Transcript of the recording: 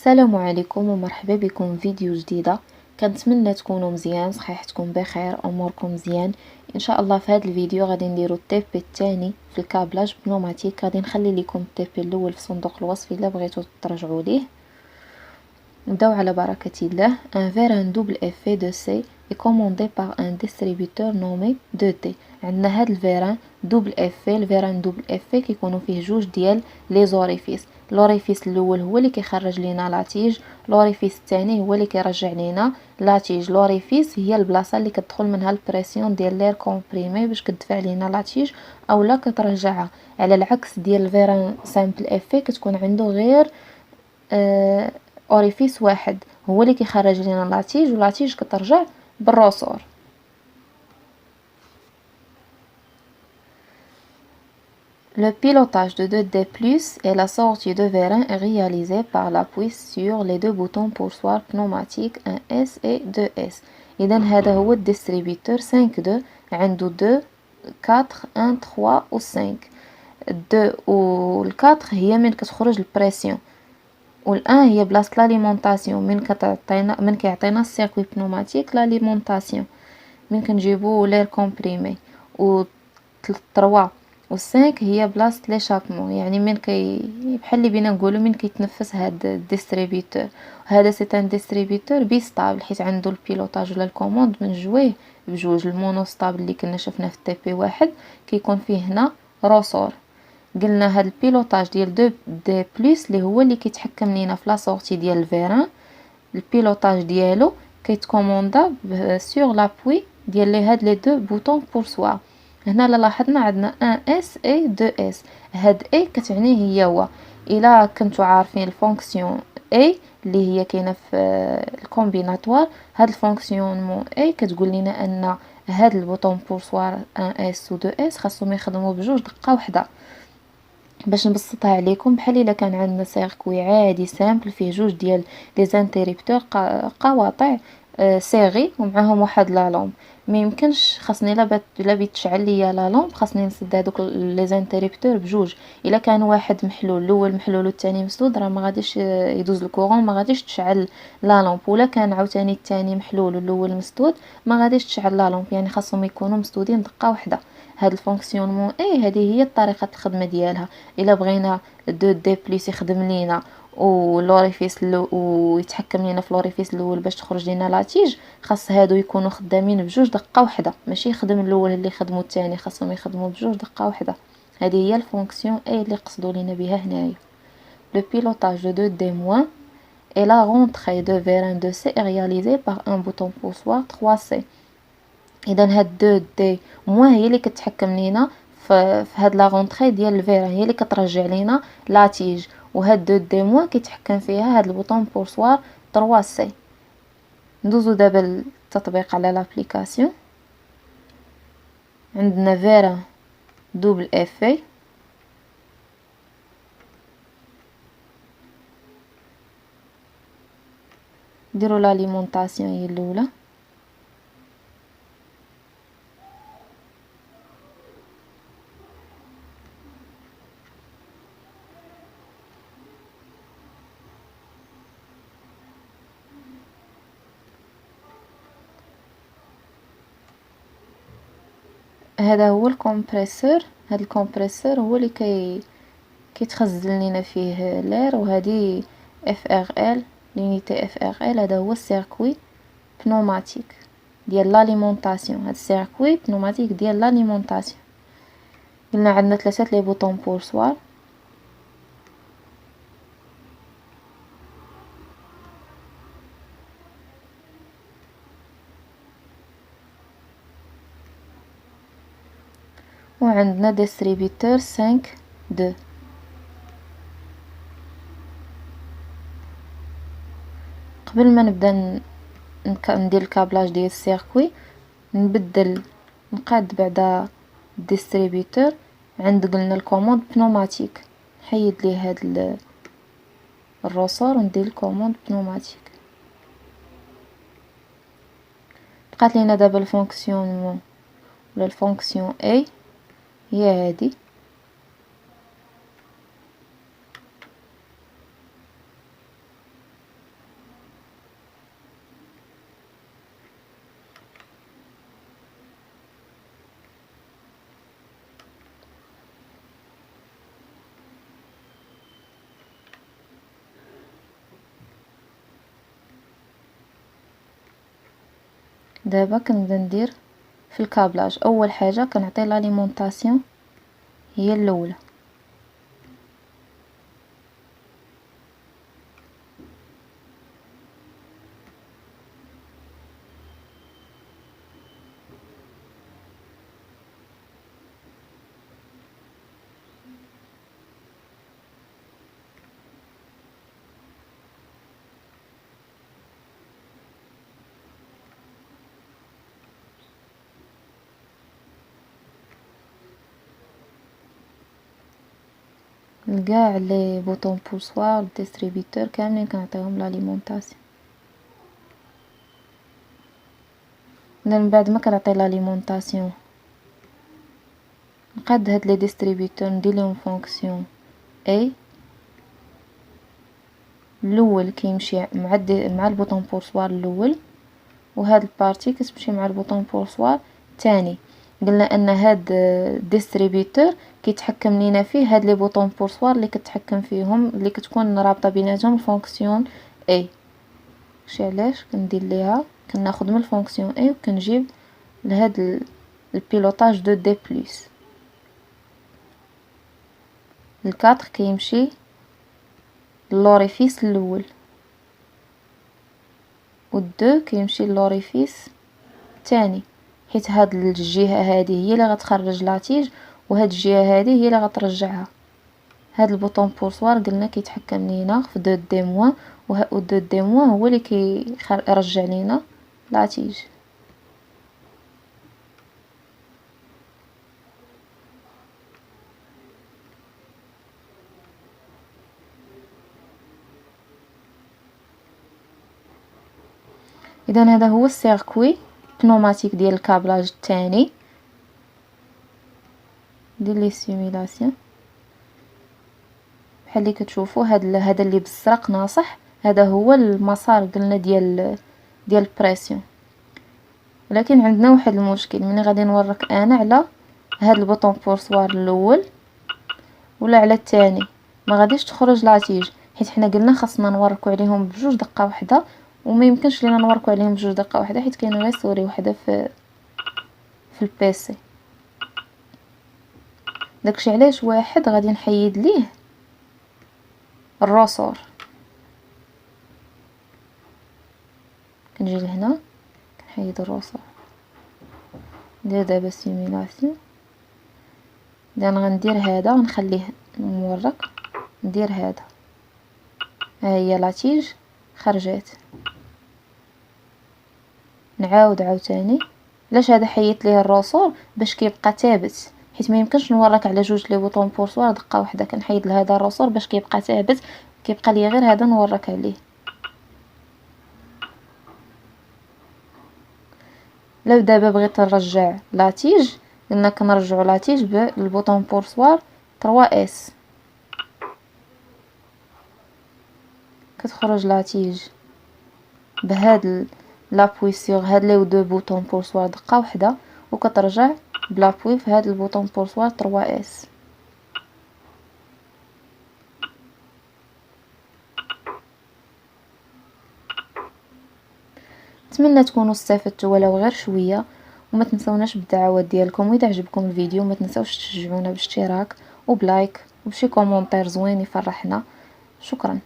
السلام عليكم ومرحبا بكم في فيديو جديدة. كنتمنى تكونوا مزيان، صحيحتكم بخير، اموركم مزيان ان شاء الله. في هذا الفيديو غادي نديرو التيبي الثاني في الكابلاج بنوماتيك. غادي نخلي لكم التيبي الاول في صندوق الوصف الا بغيتو ترجعوا ليه. نبداو على بركة الله. un verre un double effet de C est commandé par un distributeur nommé 2T. عندنا هاد الفيران دوبل افي. الفيران دوبل افي كيكونوا فيه جوج ديال لي زوريفيس. لوريفيس الاول هو اللي كيخرج لينا لاتيج، لوريفيس الثاني هو اللي كيرجع لينا لاتيج. لوريفيس هي البلاصه اللي كتدخل منها البريسيون ديال لير كومبريمي باش كتدفع لينا لاتيج اولا كترجعها. على العكس ديال الفيران سامبل افي كتكون عنده غير اوريفيس واحد هو اللي كيخرج لينا لاتيج، ولاتيج كترجع بالروسور. Le pilotage de 2D+ et la sortie de vérin est réalisé par l'appui sur les deux boutons poussoirs pneumatiques 1S et 2S. إذا هذا هو الديستريبيوتور 5.2 عنده 2 4 1 3 و 5. 2 و 4 هي من كتخرج البريسيون، والان هي بلاصه لاليمونطاسيون من كيعطينا السيركوي بنوماتيك لاليمونطاسيون من كنجيبو لير كومبريمي. و 3 و 5 هي بلاصه ليشابمون، يعني من بحال اللي بينا نقولوا من كيتنفس هاد الديستريبيوتور. هذا سي ان ديستريبيوتور بيستابل حيت عنده البيلوطاج ولا الكوموند من جويه بجوج. المونوستابل اللي كنا شفنا في التي بي واحد كيكون فيه هنا روسور. قلنا هاد البيلوطاج ديال 2D+ اللي هو اللي كيتحكم لينا في لا سورتي ديال الفيران. البيلوطاج ديالو كيتكوموندا سور لابوي ديال لي هاد لي دو بوطون بورسوا. هنا لاحظنا عندنا 1S et 2S. هاد A كتعني هي هو. الا كنتو عارفين الفونكسيون A اللي هي كاينه في الكومبيناتوار، هاد الفونكسيونمون A كتقول لنا ان هاد البوطون بورسوار 1S و 2S خاصهم يخدموا بجوج دقه وحده. باش نبسطها عليكم، بحال الا كان عندنا سيركوي عادي سامبل فيه جوج ديال لي زانتيريبتور قواطع صاغي ومعاهم واحد لا لومب. ما يمكنش، خاصني الا بغيت تشعل ليا لا لومب خاصني نسد هذوك لي زانتيريبتور بجوج. الا كان واحد محلول الاول محلول والثاني مسدود راه ما غاديش يدوز الكورون، ما غاديش تشعل لا لومب. ولا كان عاوتاني الثاني محلول والاول مسدود ما غاديش تشعل لا لومب، يعني خاصهم يكونوا مسدودين دقه واحده. هاد الفونكسيونمون هذه هي طريقه الخدمه ديالها. الا بغينا 2D+ يخدم لينا ولوريفيس ويتحكم لينا في لوريفيس الاول باش تخرج لينا لاتيج، خاص هادو يكونوا خدامين بجوج دقه واحده، ماشي يخدم الاول اللي يخدموا الثاني، خاصهم يخدموا بجوج دقه واحده. هذه هي الفونكسيون اللي قصدوا لينا بها هنايا. Le pilotage de 2D- et la rentrée de vérin de C est réalisée par un bouton poussoir 3C. اذا هاد 2D- هي اللي كتحكم لينا في هاد لا غونطري ديال الفيران، هي اللي كترجع لينا لاتيج. وهاد 2D- كيتحكم فيها هاد البوطون بورسوار 3C. ندوزو دابا للتطبيق على لابليكاسيون. عندنا فيران دوبل افي. نديرو لاليمونطاسيون هي الاولى. هذا هو الكمبريسور. هذا الكمبريسور هو اللي كيتخزن لينا فيه لير. وهذه اف ار ال لونيتي اف ار ال. هذا هو السيركوي بنوماتيك ديال لاليمونطاسيون. هذا السيركوي بنوماتيك ديال لاليمونطاسيون. قلنا عندنا ثلاثه لي بوطون بورسوار. وعندنا ديستريبيوتور 5.2. قبل ما نبدا ندير الكابلاج ديال السيركوي نبدل نقاد بعدا الديستريبيوتور عند قلنا الكوموند بنوماتيك. نحيد ليه هاد الروسور وندير الكوموند بنوماتيك. بقات لينا دابا الفونكسيون ولا الفونكسيون اي هي هادي. دابا كنبدا ندير في الكابلاج. اول حاجه كنعطي لاليمونطاسيون هي الاولى، لكاع لي بوطون بوسوار ديستريبيتور كاملين كنعطيهم لاليمونطاسيون. من بعد ما كنعطي لاليمونطاسيون نقاد هاد لي ديستريبيتور ندير لهم فونكسيون اي. الاول كيمشي مع البوطون بورسوار الاول، وهاد البارتي كتمشي مع البوطون بورسوار الثاني. قلنا ان هاد ديستريبيتور كيتحكم لينا فيه هاد لي بوطون بورسوار اللي كتحكم فيهم، اللي كتكون رابطه بيناتهم الفونكسيون اي. شي علاش كندير ليها كناخذ من الفونكسيون اي وكنجيب لهاد البيلوطاج دو دي بلس. الكاتر كيمشي لوريفيس الاول، والدو كيمشي لوريفيس الثاني، حيت هاد الجهه هذه هي اللي غتخرج لاتيج، وهاد الجهه هذه هي اللي غترجعها. هاد البوطون بورسوار قلنا كيتحكم لينا في دو دي موان، دو دي موان هو اللي كيرجع لينا لاتيج. اذا هذا هو السيركوي بنوماتيك ديال الكابلاج الثاني. ندير ليه سيميلاسيون بحال اللي كتشوفوا. هذا اللي بالزرق ناصح هذا هو المسار قلنا ديال البريسيون. ولكن عندنا واحد المشكل، ملي غادي نورك انا على هاد البوطون بورسوار الاول ولا على الثاني ما غاديش تخرج لاتيج، حيت حنا قلنا خاصنا نوركو عليهم بجوج دقه واحده، وما يمكنش لينا نوركو عليهم بجوج دقه واحده حيت كاينه غير سوري وحده في البيسي. داكشي علاش واحد غادي نحيد ليه الروسور. كنجي لهنا كنحيد الروسور، ندير دابا سيميلاسيون. اذا غندير هذا غنخليه مورك، ندير هذا ها هي لاتيج خرجات. نعاود عاوتاني. علاش هذا حيدت ليه الروسور؟ باش كيبقى ثابت، حيت ما يمكنش نورك على جوج لي بوطون بورسوار دقه واحده. كنحيد لهذا الروسور باش كيبقى ثابت، كيبقى لي غير هذا نورك عليه. لو دابا بغيت نرجع لاتيج قلنا كنرجعو لاتيج بالبوطون بورسوار 3 اس، كتخرج لاتيج بهاد لابوي سيغ هاد لي دو بوطون بورسوار دقه واحده، وكترجع بلابوي في هاد البوطون بورسوار 3 اس. نتمنى تكونوا استفدتوا ولو غير شويه، وما تنسوناش بالدعوات ديالكم. واذا عجبكم الفيديو ما تنسوش تشجعونا باشتراك وبلايك وبشي كومونتير زوين يفرحنا. شكرا.